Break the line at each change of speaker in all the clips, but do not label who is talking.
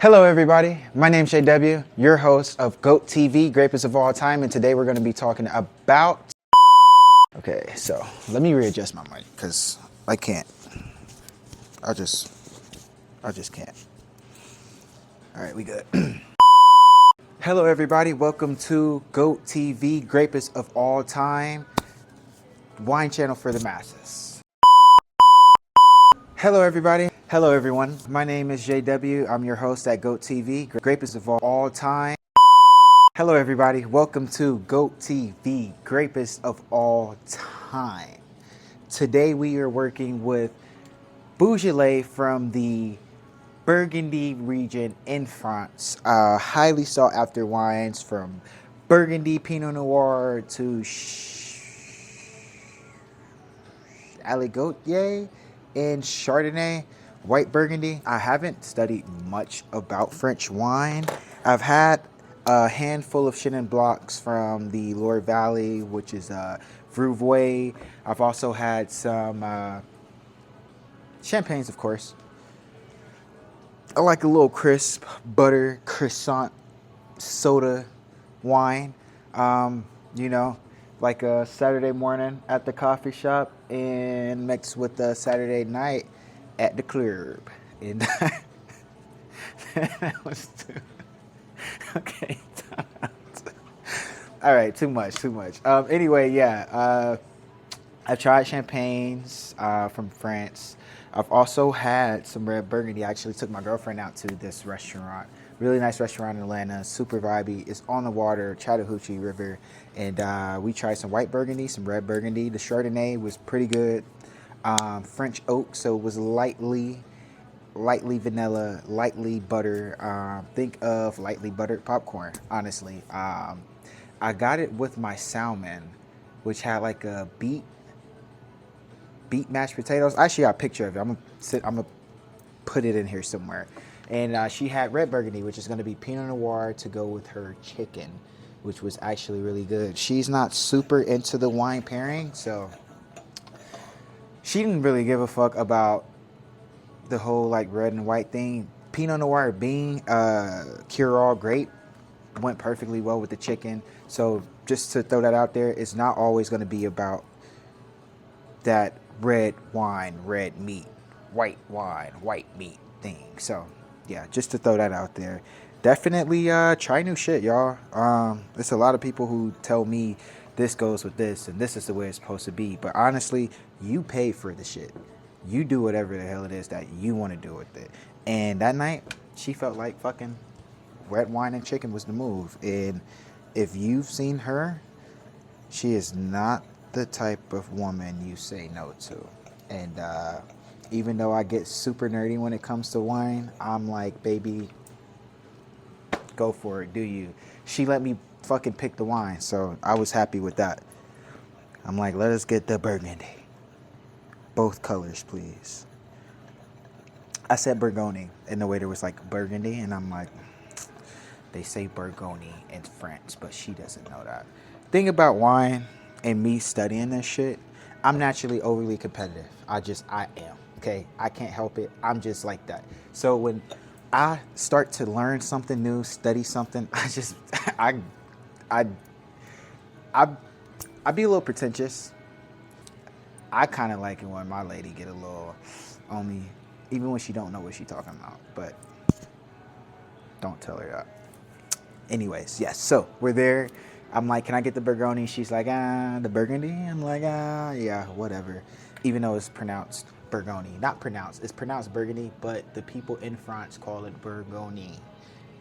Hello, everybody. My name's JW, your host of GOAT TV, Greatest of All Time, and today we're going to be talking about. Okay, so let me readjust my mic because I can't. I just can't. All right, we good. Hello, everybody. Welcome to GOAT TV, Greatest of All Time, wine channel for the masses. Hello, everybody. Hello, everyone. My name is JW. I'm your host at GOAT TV, Greatest of All Time. Hello, everybody. Welcome to GOAT TV, Greatest of All Time. Today, we are working with Beaujolais from the Burgundy region in France. Highly sought after wines from Burgundy Pinot Noir to Aligotier and Chardonnay, white Burgundy. I haven't studied much about French wine. I've had a handful of Chenin Blancs from the Loire Valley, which is Vouvray. I've also had some champagnes, of course. I like a little crisp butter croissant soda wine. Like a Saturday morning at the coffee shop and mixed with a Saturday night at the club. And that was too. Okay. All right, too much. Anyway, yeah. I've tried champagnes from France. I've also had some red Burgundy. I actually took my girlfriend out to this restaurant. Really nice restaurant in Atlanta, super vibey. It's on the water, Chattahoochee River. And we tried some white Burgundy, some red Burgundy. The Chardonnay was pretty good. French oak, so it was lightly vanilla, lightly butter. Think of lightly buttered popcorn, honestly. I got it with my salmon, which had like a beet mashed potatoes. I actually got a picture of it. I'm gonna put it in here somewhere. And she had red Burgundy, which is gonna be Pinot Noir to go with her chicken, which was actually really good. She's not super into the wine pairing, so she didn't really give a fuck about the whole like red and white thing. Pinot Noir being cure-all grape went perfectly well with the chicken. So just to throw that out there, it's not always gonna be about that red wine, red meat, white wine, white meat thing. So yeah, just to throw that out there. Definitely try new shit, y'all. There's a lot of people who tell me this goes with this and this is the way it's supposed to be. But honestly, you pay for the shit. You do whatever the hell it is that you want to do with it. And that night, she felt like fucking red wine and chicken was the move. And if you've seen her, she is not the type of woman you say no to. And even though I get super nerdy when it comes to wine, I'm like, baby, go for it, do you? She let me fucking pick the wine, so I was happy with that. I'm like, let us get the Burgundy. Both colors, please. I said Burgundy in the way there was like Burgundy, and I'm like, they say Burgundy in France, but she doesn't know that. Thing about wine and me studying this shit, I'm naturally overly competitive. I am. Okay, I can't help it. I'm just like that. So when I start to learn something new, study something, I be a little pretentious. I kind of like it when my lady get a little on me, even when she don't know what she talking about. But don't tell her that. Anyways, yes. So we're there. I'm like, can I get the Burgundy? She's like, the Burgundy? I'm like, yeah, whatever. Even though it's pronounced Burgundy. Not pronounced. It's pronounced Burgundy, but the people in France call it Burgundy.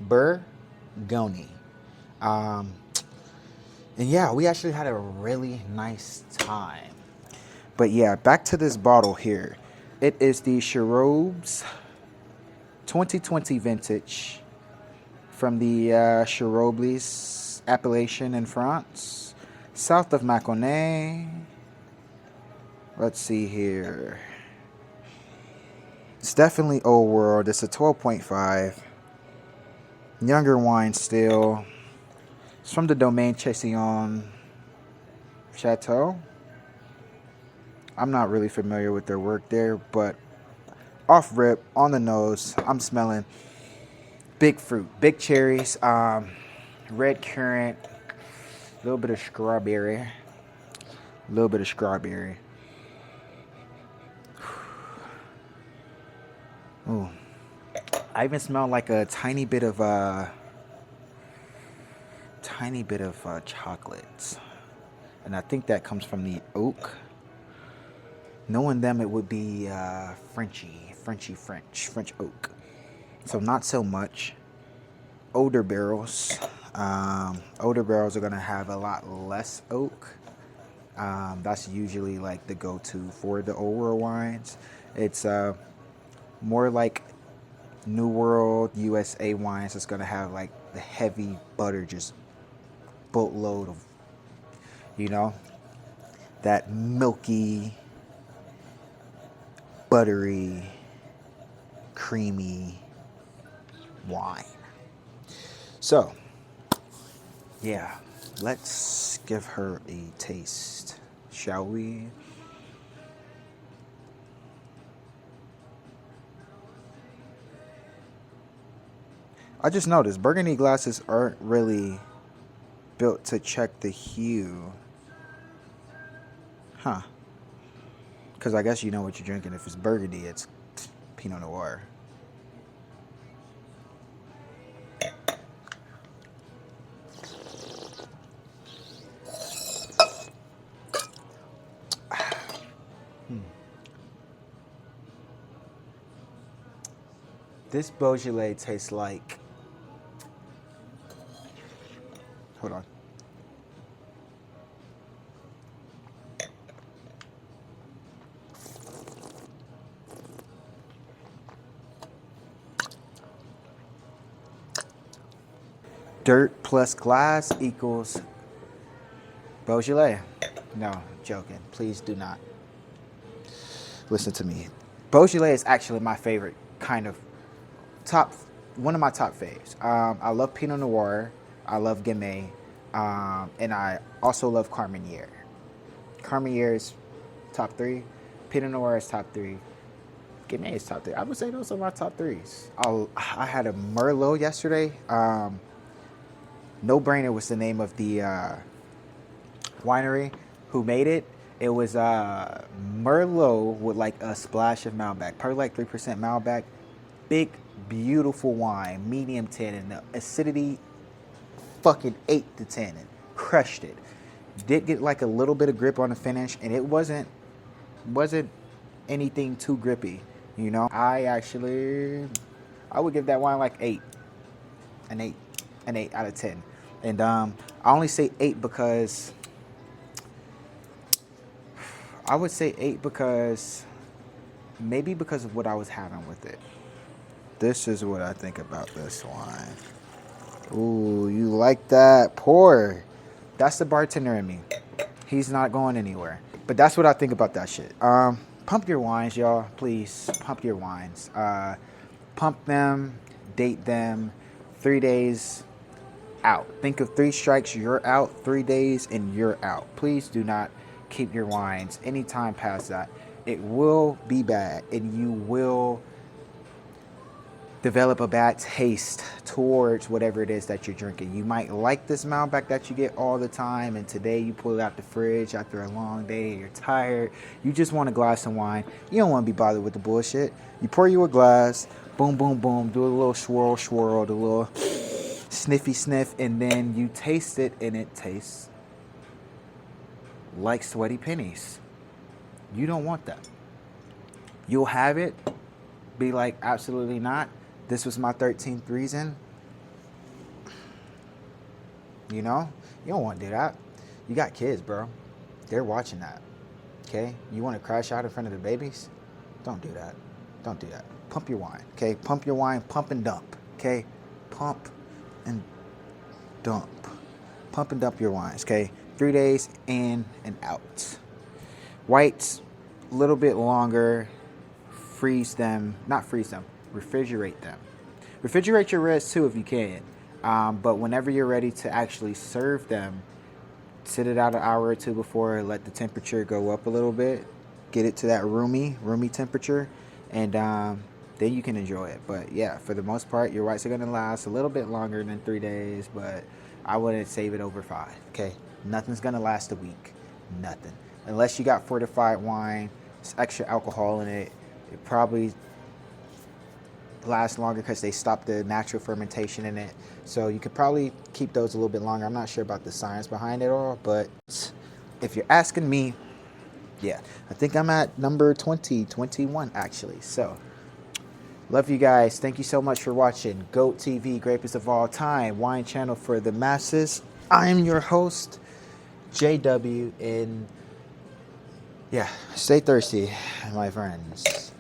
Burgundy. And yeah, we actually had a really nice time. But yeah, back to this bottle here. It is the Charobes 2020 vintage from the Charoblis appellation in France, south of Mâconnais. Let's see here. It's definitely old world. It's a 12.5. Younger wine still. It's from the Domaine Chesillon Chateau. I'm not really familiar with their work there, but off rip, on the nose, I'm smelling big fruit, big cherries, red currant, a little bit of strawberry, a little bit of strawberry. Ooh. I even smell like a tiny bit of chocolates, and I think that comes from the oak. Knowing them, it would be French oak. So not so much. Older barrels. Older barrels are gonna have a lot less oak. That's usually like the go-to for the old world wines. It's more like New World USA wines. It's gonna have like the heavy butter, just boatload of, you know, that milky, buttery, creamy wine. So, yeah, let's give her a taste, shall we? I just noticed burgundy glasses aren't really built to check the hue. Huh. Because I guess you know what you're drinking. If it's burgundy, it's Pinot Noir. This Beaujolais tastes like... Hold on. Dirt plus glass equals Beaujolais. No, joking. Please do not. Listen to me. Beaujolais is actually my favorite kind of one of my top faves. I love Pinot Noir. I love Gamay. And I also love Carmenere. Carmenere is top 3. Pinot Noir is top 3. Gamay is top 3. I would say those are my top 3s. I had a Merlot yesterday. No Brainer was the name of the winery who made it. It was Merlot with like a splash of Malbec, probably like 3% Malbec. Big, beautiful wine, medium tannin, the acidity fucking 8 to 10 and crushed it. Did get like a little bit of grip on the finish, and it wasn't anything too grippy, you know. I would give that wine like 8. An 8 out of 10. And I only say 8 because I would say 8 because maybe because of what I was having with it. This is what I think about this wine. Ooh, you like that? Pour. That's the bartender in me. He's not going anywhere. But that's what I think about that shit. Pump your wines, y'all. Please, pump your wines. Pump them, date them. 3 days out. Think of 3 strikes, you're out. 3 days and you're out. Please do not keep your wines any time past that. It will be bad, and you will develop a bad taste towards whatever it is that you're drinking. You might like this Malbec that you get all the time, and today you pull it out the fridge after a long day, you're tired, you just want a glass of wine. You don't want to be bothered with the bullshit. You pour you a glass, boom, boom, boom, do a little swirl, swirl, do a little sniffy sniff, and then you taste it, and it tastes like sweaty pennies. You don't want that. You'll have it, be like, absolutely not. This was my 13th reason. You know? You don't want to do that. You got kids, bro. They're watching that. Okay? You want to crash out in front of the babies? Don't do that. Don't do that. Pump your wine. Okay? Pump your wine. Pump and dump. Okay? Pump and dump. Pump and dump your wines. Okay? 3 days in and out. Whites, a little bit longer. Freeze them. Not freeze them. Refrigerate them. Refrigerate your reds too if you can. But whenever you're ready to actually serve them, sit it out an hour or two before, let the temperature go up a little bit, get it to that roomy temperature, and then you can enjoy it. But yeah, for the most part, your whites are gonna last a little bit longer than 3 days, but I wouldn't save it over 5. Okay, nothing's gonna last a week, nothing, unless you got fortified wine. It's extra alcohol in it. It probably lasts longer because they stop the natural fermentation in it. So you could probably keep those a little bit longer. I'm not sure about the science behind it all, but if you're asking me, yeah, I think I'm at number 20, 21 actually. So love you guys. Thank you so much for watching GOAT TV, greatest of all time, wine channel for the masses. I'm your host, JW, and yeah, stay thirsty, my friends.